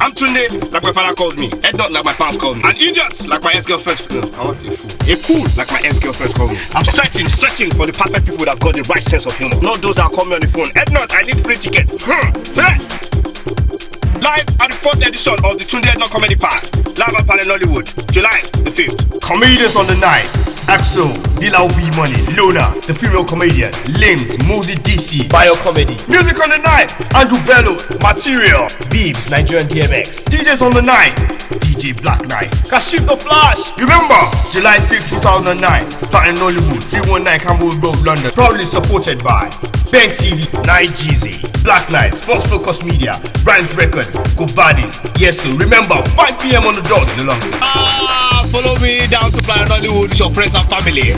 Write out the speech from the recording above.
I'm Tunde, like my father calls me. Ednut, like my pals call me. An idiot, like my ex-girlfriend. I want a fool. A fool, like my ex-girlfriend call me. I'm searching for the perfect people that got the right sense of humor. Not those that call me on the phone. Ednut, I need free ticket. Live at the 4th edition of the Tunde Ednut Comedy Park. Live at Planet Nollywood, July the 5th. Comedians on the night: Axel, Bilal B Money, Lona, the female comedian, Limbs, Mosey DC, Biocomedy. Music on the night: Andrew Bello, Material, Beebs, Nigerian DMX. DJs on the night: DJ Black Knight, Kashif the Flash. Remember, July 5th, 2009, Planet Nollywood, 319 Campbell Road, London. Proudly supported by Bank TV, Night Jeezy, Black Knights, First Focus Media, Rhymes Record, Go Baddies. Yes, so remember, 5 p.m. on the dot in the long. Follow me down to Planet Nollywood with your friends and family.